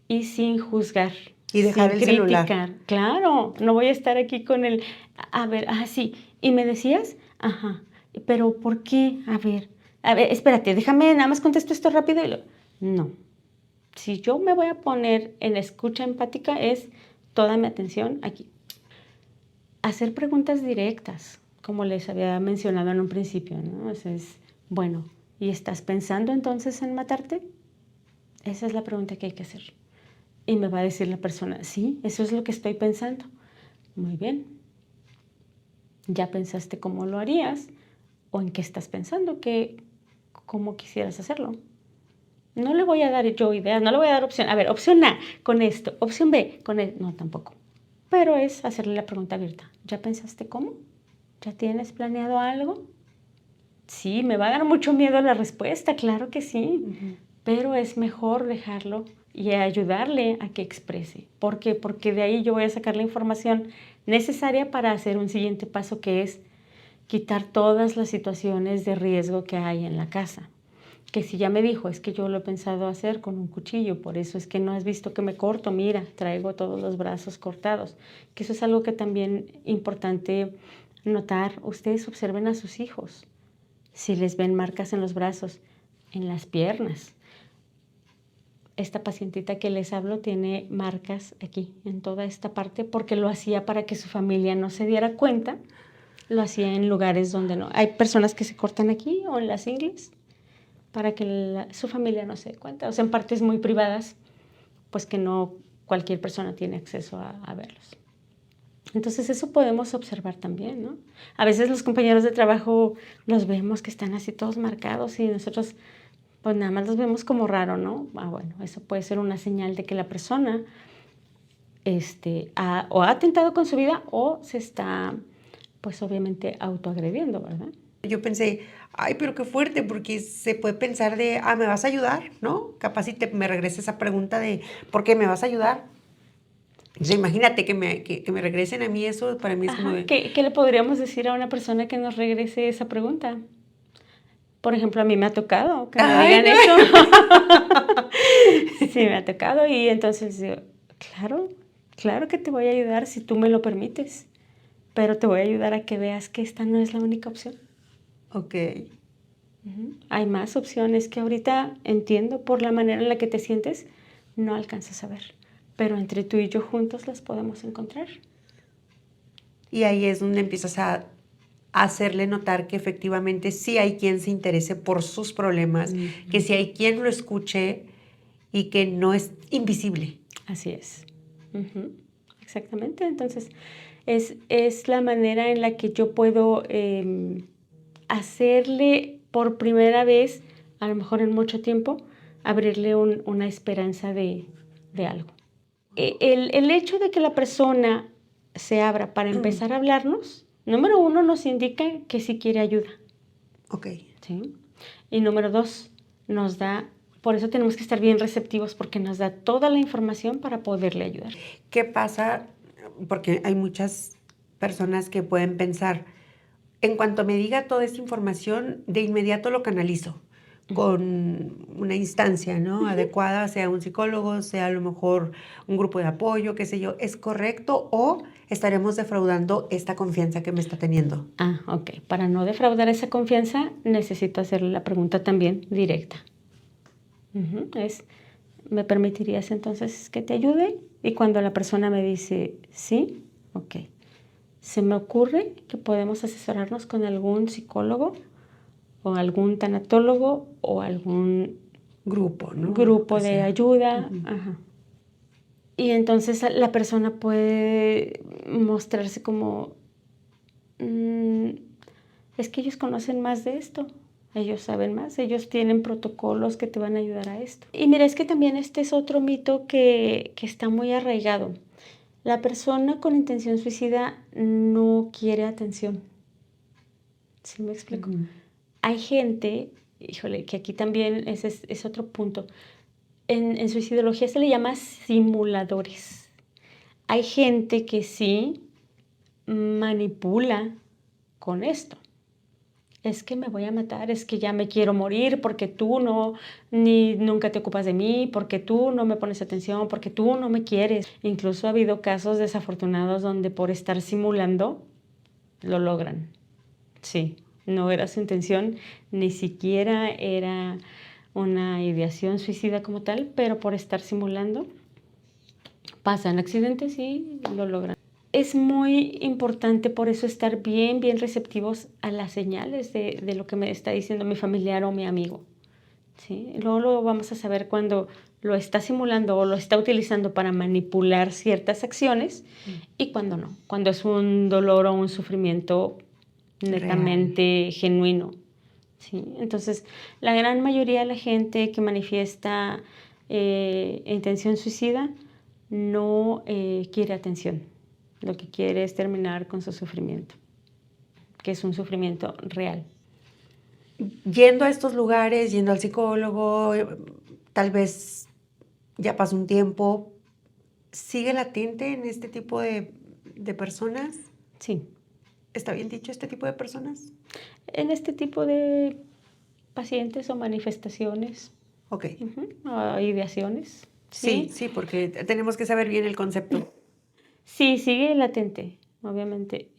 y sin juzgar. Y dejar sin el celular. criticar. Claro, no voy a estar aquí con el, a ver, sí, ¿y me decías? Ajá, pero ¿por qué? A ver, espérate, déjame, nada más contesto esto rápido. No, si yo me voy a poner en escucha empática es toda mi atención aquí. Hacer preguntas directas, como les había mencionado en un principio, ¿no? O sea, bueno, ¿y estás pensando entonces en matarte? Esa es la pregunta que hay que hacer. Y me va a decir la persona, sí, eso es lo que estoy pensando. Muy bien. ¿Ya pensaste cómo lo harías? ¿O en qué estás pensando? ¿Cómo quisieras hacerlo? No le voy a dar yo ideas, no le voy a dar opción. A ver, opción A, con esto. Opción B, con esto. No, tampoco. Pero es hacerle la pregunta abierta. ¿Ya pensaste cómo? ¿Ya tienes planeado algo? Sí, me va a dar mucho miedo la respuesta, claro que sí. Pero es mejor dejarlo y ayudarle a que exprese. ¿Por qué? Porque de ahí yo voy a sacar la información necesaria para hacer un siguiente paso, que es quitar todas las situaciones de riesgo que hay en la casa. Que si ya me dijo, es que yo lo he pensado hacer con un cuchillo, por eso es que no has visto que me corto, mira, traigo todos los brazos cortados. Que eso es algo que también es importante notar, ustedes observen a sus hijos, si les ven marcas en los brazos, en las piernas. Esta pacientita que les hablo tiene marcas aquí, en toda esta parte, porque lo hacía para que su familia no se diera cuenta. Lo hacía en lugares donde no. Hay personas que se cortan aquí o en las ingles para que su familia no se dé cuenta. O sea, en partes muy privadas, pues que no cualquier persona tiene acceso a verlos. Entonces eso podemos observar también, ¿no? A veces los compañeros de trabajo los vemos que están así todos marcados y nosotros pues nada más los vemos como raro, ¿no? Bueno, eso puede ser una señal de que la persona o ha atentado con su vida o se está pues obviamente autoagrediendo, ¿verdad? Yo pensé, ay, pero qué fuerte, porque se puede pensar de, ¿me vas a ayudar? ¿No? Capaz si me regresa esa pregunta de, ¿por qué me vas a ayudar? O sea, imagínate que me regresen a mí eso, para mí es como de... ¿Qué le podríamos decir a una persona que nos regrese esa pregunta? Por ejemplo, a mí me ha tocado que me Ay, digan no. eso. Sí, me ha tocado y entonces digo, claro que te voy a ayudar si tú me lo permites, pero te voy a ayudar a que veas que esta no es la única opción. Ok. Hay más opciones que ahorita entiendo por la manera en la que te sientes, no alcanzas a ver, pero entre tú y yo juntos las podemos encontrar. Y ahí es donde empiezas a hacerle notar que efectivamente sí hay quien se interese por sus problemas, que sí hay quien lo escuche y que no es invisible. Así es. Exactamente. Entonces, es la manera en la que yo puedo hacerle por primera vez, a lo mejor en mucho tiempo, abrirle una esperanza de algo. El hecho de que la persona se abra para empezar a hablarnos, número 1, nos indica que sí quiere ayuda. Ok. ¿Sí? Y número 2, nos da, por eso tenemos que estar bien receptivos, porque nos da toda la información para poderle ayudar. ¿Qué pasa? Porque hay muchas personas que pueden pensar, en cuanto me diga toda esta información, de inmediato lo canalizo con una instancia, ¿no? Adecuada, sea un psicólogo, sea a lo mejor un grupo de apoyo, qué sé yo. ¿Es correcto o estaremos defraudando esta confianza que me está teniendo? Ok. Para no defraudar esa confianza, necesito hacerle la pregunta también directa. ¿Me permitirías entonces que te ayude? Y cuando la persona me dice sí, ok. Se me ocurre que podemos asesorarnos con algún psicólogo o algún tanatólogo o algún Grupo, ¿no? grupo O de sea, ayuda. Y entonces la persona puede mostrarse como, es que ellos conocen más de esto, ellos saben más, ellos tienen protocolos que te van a ayudar a esto. Y mira, es que también este es otro mito que está muy arraigado. La persona con intención suicida no quiere atención. ¿Sí me explico? Hay gente, híjole, que aquí también ese es otro punto. En suicidología se le llama simuladores. Hay gente que sí manipula con esto. Es que me voy a matar, es que ya me quiero morir porque tú nunca te ocupas de mí, porque tú no me pones atención, porque tú no me quieres. Incluso ha habido casos desafortunados donde por estar simulando lo logran. Sí, no era su intención, ni siquiera era una ideación suicida como tal, pero por estar simulando pasan accidentes y lo logran. Es muy importante por eso estar bien receptivos a las señales de lo que me está diciendo mi familiar o mi amigo. ¿Sí? Luego lo vamos a saber cuando lo está simulando o lo está utilizando para manipular ciertas acciones y cuando no, cuando es un dolor o un sufrimiento netamente genuino. ¿Sí? Entonces, la gran mayoría de la gente que manifiesta intención suicida no quiere atención. Lo que quiere es terminar con su sufrimiento, que es un sufrimiento real. Yendo a estos lugares, yendo al psicólogo, tal vez ya pasó un tiempo, ¿sigue latente en este tipo de personas? Sí. ¿Está bien dicho este tipo de personas? En este tipo de pacientes o manifestaciones. Ok. O ideaciones. Sí, porque tenemos que saber bien el concepto. Sí, sigue latente, obviamente.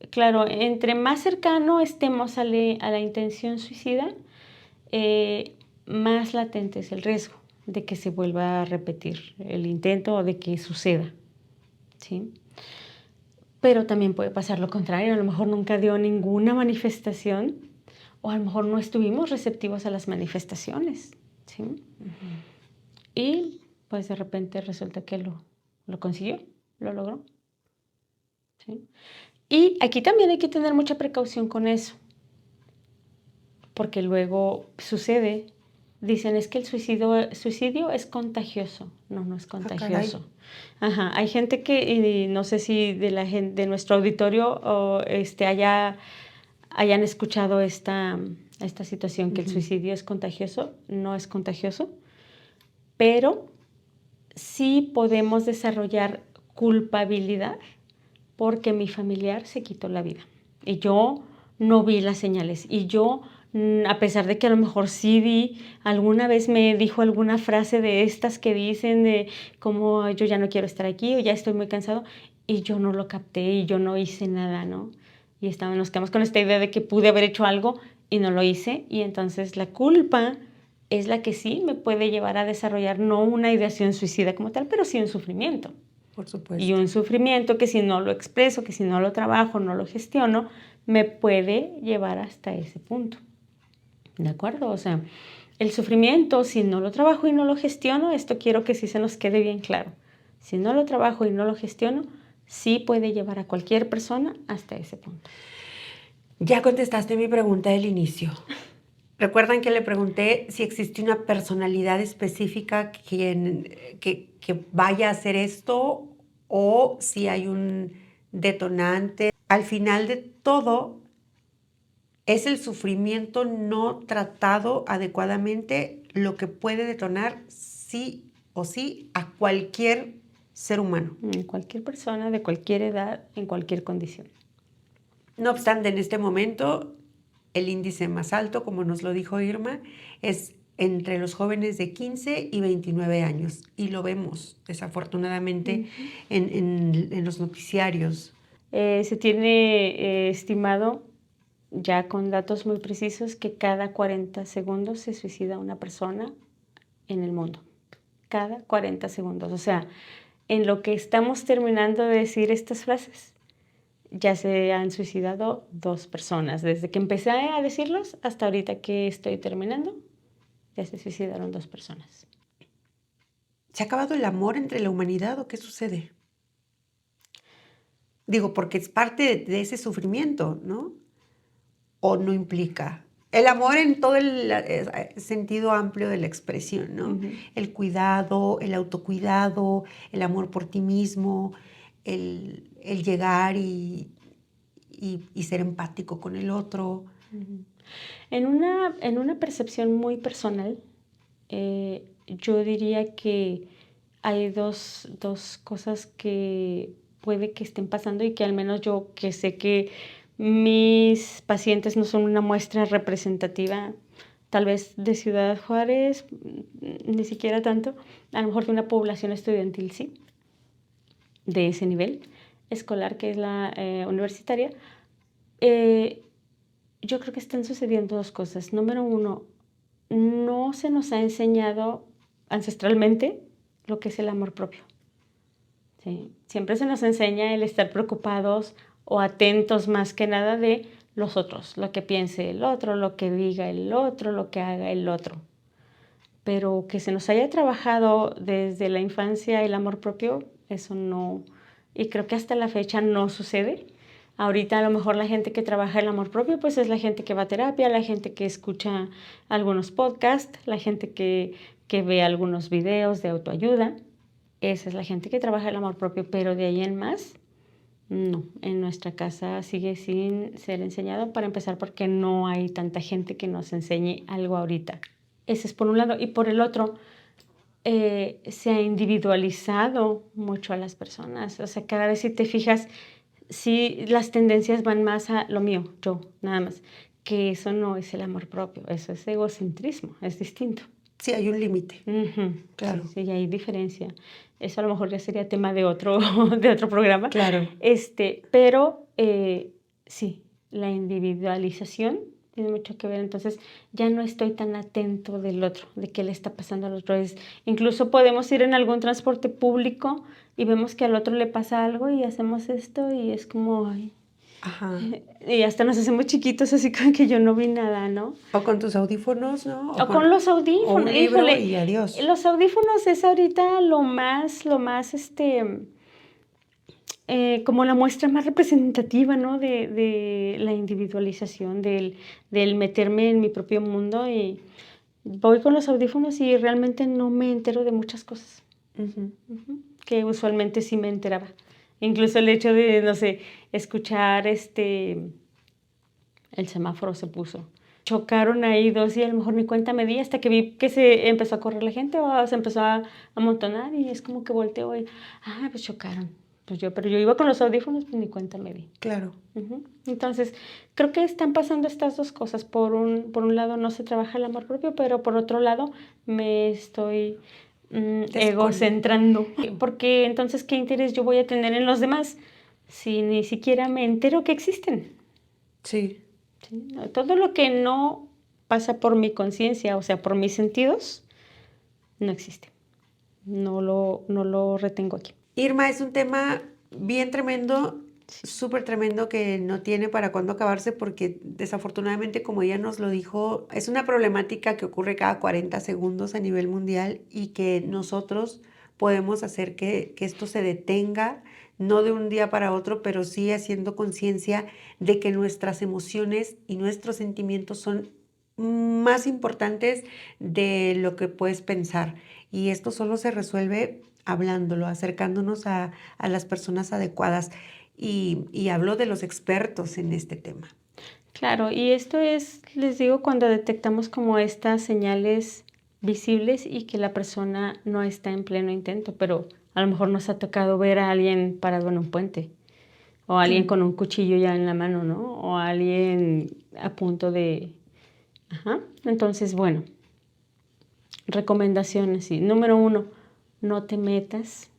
claro, entre más cercano estemos a la intención suicida, más latente es el riesgo de que se vuelva a repetir el intento o de que suceda, ¿sí? Pero también puede pasar lo contrario, a lo mejor nunca dio ninguna manifestación o a lo mejor no estuvimos receptivos a las manifestaciones, ¿sí? Y pues de repente resulta que lo consiguió, lo logró, ¿sí? Y aquí también hay que tener mucha precaución con eso, porque luego sucede, dicen es que el suicidio es contagioso. No, no es Ah, caray. contagioso. Ajá, hay gente que, y no sé si de nuestro auditorio o hayan escuchado esta situación, que el suicidio es contagioso. No es contagioso, pero sí podemos desarrollar culpabilidad porque mi familiar se quitó la vida y yo no vi las señales y yo, a pesar de que a lo mejor sí vi, alguna vez me dijo alguna frase de estas que dicen de como yo ya no quiero estar aquí o ya estoy muy cansado, y yo no lo capté y yo no hice nada, ¿no? Y nos quedamos con esta idea de que pude haber hecho algo y no lo hice, y entonces la culpa es la que sí me puede llevar a desarrollar no una ideación suicida como tal, pero sí un sufrimiento. Por Y supuesto. un sufrimiento que si no lo expreso, que si no lo trabajo, no lo gestiono, me puede llevar hasta ese punto. ¿De acuerdo? O sea, el sufrimiento, si no lo trabajo y no lo gestiono, esto quiero que sí se nos quede bien claro. Si no lo trabajo y no lo gestiono, sí puede llevar a cualquier persona hasta ese punto. Ya contestaste mi pregunta del inicio. ¿Recuerdan que le pregunté si existe una personalidad específica que vaya a hacer esto o si hay un detonante? Al final de todo, es el sufrimiento no tratado adecuadamente lo que puede detonar sí o sí a cualquier ser humano. En cualquier persona, de cualquier edad, en cualquier condición. No obstante, en este momento, el índice más alto, como nos lo dijo Irma, es entre los jóvenes de 15 y 29 años. Y lo vemos, desafortunadamente, en los noticiarios. Se tiene estimado, ya con datos muy precisos, que cada 40 segundos se suicida una persona en el mundo. Cada 40 segundos. O sea, en lo que estamos terminando de decir estas frases, ya se han suicidado 2 personas. Desde que empecé a decirlos hasta ahorita que estoy terminando, ya se suicidaron 2 personas. ¿Se ha acabado el amor entre la humanidad o qué sucede? Digo, porque es parte de ese sufrimiento, ¿no? ¿O no implica? El amor en todo el sentido amplio de la expresión, ¿no? El cuidado, el autocuidado, el amor por ti mismo, el llegar y ser empático con el otro. En una percepción muy personal, yo diría que hay dos cosas que puede que estén pasando y que al menos yo, que sé que mis pacientes no son una muestra representativa, tal vez de Ciudad Juárez, ni siquiera tanto, a lo mejor de una población estudiantil, sí, de ese nivel escolar que es la universitaria. Yo creo que están sucediendo 2 cosas. Número 1, no se nos ha enseñado ancestralmente lo que es el amor propio. ¿Sí? Siempre se nos enseña el estar preocupados o atentos más que nada de los otros, lo que piense el otro, lo que diga el otro, lo que haga el otro. Pero que se nos haya trabajado desde la infancia el amor propio, eso no, y creo que hasta la fecha no sucede. Ahorita a lo mejor la gente que trabaja el amor propio pues es la gente que va a terapia, la gente que escucha algunos podcasts, la gente que ve algunos videos de autoayuda. Esa es la gente que trabaja el amor propio, pero de ahí en más, no. En nuestra casa sigue sin ser enseñado, para empezar porque no hay tanta gente que nos enseñe algo ahorita. Ese es por un lado. Y por el otro, se ha individualizado mucho a las personas. O sea, cada vez si te fijas, sí las tendencias van más a lo mío, yo, nada más. Que eso no es el amor propio, eso es egocentrismo, es distinto. Sí, hay un límite. Claro. Sí, hay diferencia. Eso a lo mejor ya sería tema de otro programa. Claro. Pero sí, la individualización tiene mucho que ver. Entonces, ya no estoy tan atento del otro, de qué le está pasando al otro. Incluso podemos ir en algún transporte público y vemos que al otro le pasa algo y hacemos esto y es como, ay, Ajá. y hasta nos hacemos chiquitos, así como que yo no vi nada, ¿no? O con tus audífonos, ¿no? O con los O un audífonos, libro híjole, y adiós. los audífonos es ahorita como la muestra más representativa, ¿no? De la individualización, del meterme en mi propio mundo y voy con los audífonos y realmente no me entero de muchas cosas, Ujú. que usualmente sí me enteraba. Incluso el hecho de, no sé, escuchar el semáforo se puso. Chocaron ahí dos y a lo mejor ni cuenta me di hasta que vi que se empezó a correr la gente o se empezó a amontonar y es como que volteo y, pues chocaron. Pero yo iba con los audífonos, pues ni cuenta me di. Claro. Entonces, creo que están pasando estas dos cosas. Por un lado no se trabaja el amor propio, pero por otro lado me estoy egocentrando. Porque entonces, ¿qué interés yo voy a tener en los demás si ni siquiera me entero que existen? Sí. ¿Sí? Todo lo que no pasa por mi conciencia, o sea, por mis sentidos, no existe. No lo retengo aquí. Irma, es un tema bien tremendo, Sí. súper tremendo que no tiene para cuándo acabarse porque desafortunadamente, como ella nos lo dijo, es una problemática que ocurre cada 40 segundos a nivel mundial y que nosotros podemos hacer que esto se detenga, no de un día para otro, pero sí haciendo conciencia de que nuestras emociones y nuestros sentimientos son más importantes de lo que puedes pensar. Y esto solo se resuelve hablándolo, acercándonos a las personas adecuadas. Y hablo de los expertos en este tema. Claro, y esto es, les digo, cuando detectamos como estas señales visibles y que la persona no está en pleno intento, pero a lo mejor nos ha tocado ver a alguien parado en un puente, o a alguien con un cuchillo ya en la mano, ¿no? O a alguien a punto de... Ajá. Entonces, bueno, recomendaciones, sí. Número 1, no te metas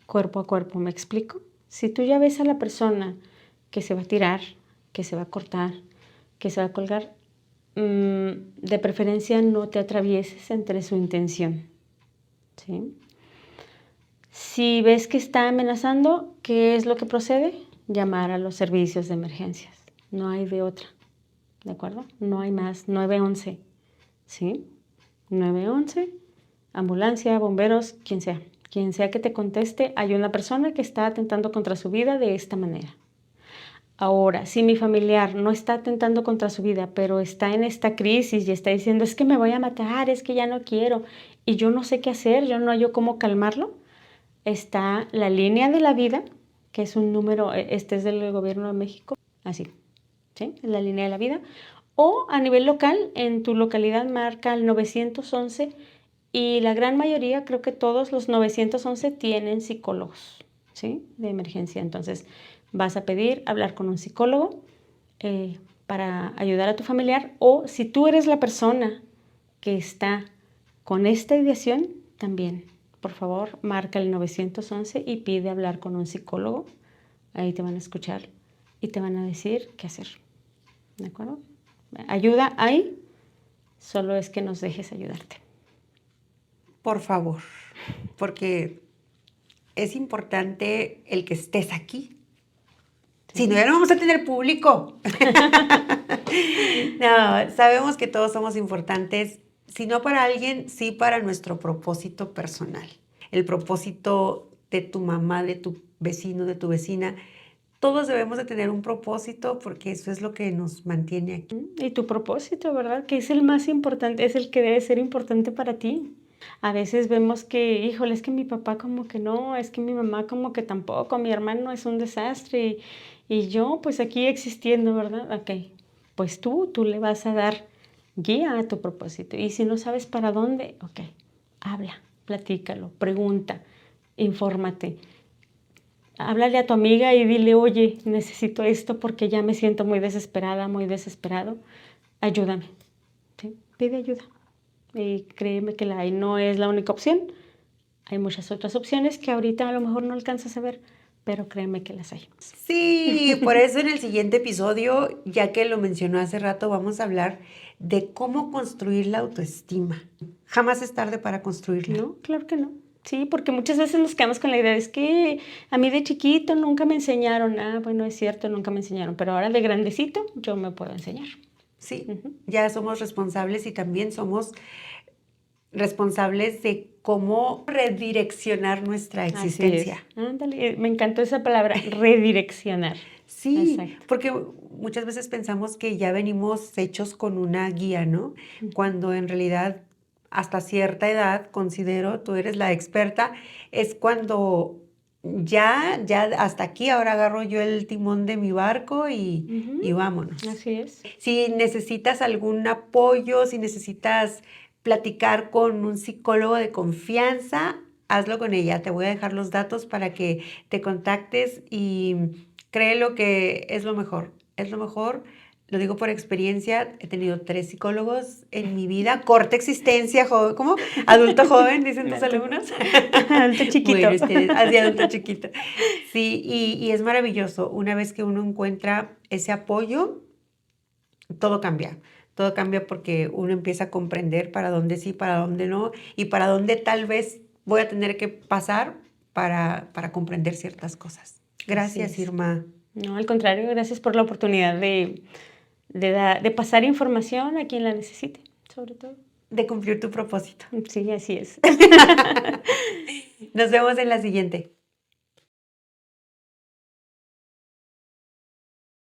cuerpo a cuerpo, ¿me explico? Si tú ya ves a la persona que se va a tirar, que se va a cortar, que se va a colgar, de preferencia no te atravieses entre su intención, ¿sí? Si ves que está amenazando, ¿qué es lo que procede? Llamar a los servicios de emergencias. No hay de otra, ¿de acuerdo? No hay más. 911, ¿sí? 911, ambulancia, bomberos, quien sea. Quien sea que te conteste, hay una persona que está atentando contra su vida de esta manera. Ahora, si mi familiar no está atentando contra su vida, pero está en esta crisis y está diciendo, es que me voy a matar, es que ya no quiero, y yo no sé qué hacer, yo no hallo cómo calmarlo, está la línea de la vida, que es un número, este es del Gobierno de México, así, ¿sí? La línea de la vida. O a nivel local, en tu localidad marca el 911 y la gran mayoría, creo que todos los 911 tienen psicólogos, ¿sí? De emergencia. Entonces, vas a pedir hablar con un psicólogo para ayudar a tu familiar, o si tú eres la persona que está con esta ideación, también, por favor, marca el 911 y pide hablar con un psicólogo. Ahí te van a escuchar y te van a decir qué hacer. ¿De acuerdo? Ayuda hay, solo es que nos dejes ayudarte. Por favor, porque es importante el que estés aquí. Si no, ya no vamos a tener público. No, sabemos que todos somos importantes, si no para alguien, sí para nuestro propósito personal. El propósito de tu mamá, de tu vecino, de tu vecina. Todos debemos de tener un propósito porque eso es lo que nos mantiene aquí. Y tu propósito, ¿verdad? Que es el más importante, es el que debe ser importante para ti. A veces vemos que, híjole, es que mi papá como que no, es que mi mamá como que tampoco, mi hermano es un desastre y yo pues aquí existiendo, ¿verdad? Ok, pues tú le vas a dar guía a tu propósito. Y si no sabes para dónde, ok, habla, platícalo, pregunta, infórmate. Háblale a tu amiga y dile, oye, necesito esto porque ya me siento muy desesperada, muy desesperado. Ayúdame. ¿Sí? Pide ayuda. Y créeme que no es la única opción. Hay muchas otras opciones que ahorita a lo mejor no alcanzas a ver, pero créeme que las hay. Sí, por eso en el siguiente episodio, ya que lo mencionó hace rato, vamos a hablar de cómo construir la autoestima. Jamás es tarde para construirla. No, claro que no. Sí, porque muchas veces nos quedamos con la idea, es que a mí de chiquito nunca me enseñaron. Ah, bueno, es cierto, nunca me enseñaron, pero ahora de grandecito yo me puedo enseñar. Sí, Ujú. ya somos responsables y también somos responsables de cómo redireccionar nuestra Así es. existencia. Ándale, me encantó esa palabra, redireccionar. Sí, Exacto. porque muchas veces pensamos que ya venimos hechos con una guía, ¿no? Ujú. Cuando en realidad hasta cierta edad, considero, tú eres la experta, es cuando ya hasta aquí, ahora agarro yo el timón de mi barco y Ujú. vámonos. Así es. Si necesitas algún apoyo, si necesitas platicar con un psicólogo de confianza, hazlo con ella. Te voy a dejar los datos para que te contactes y créelo que es lo mejor. Es lo mejor. Lo digo por experiencia. He tenido 3 psicólogos en mi vida. Corta existencia, joven, ¿cómo? Adulto joven, dicen tus alumnos. Adulto chiquito. Bueno, ustedes, así adulto chiquito. Sí, y es maravilloso. Una vez que uno encuentra ese apoyo, todo cambia. Todo cambia porque uno empieza a comprender para dónde sí, para dónde no, y para dónde tal vez voy a tener que pasar para comprender ciertas cosas. Gracias, es. Irma. No, al contrario, gracias por la oportunidad de pasar información a quien la necesite, sobre todo. De cumplir tu propósito. Sí, así es. Nos vemos en la siguiente.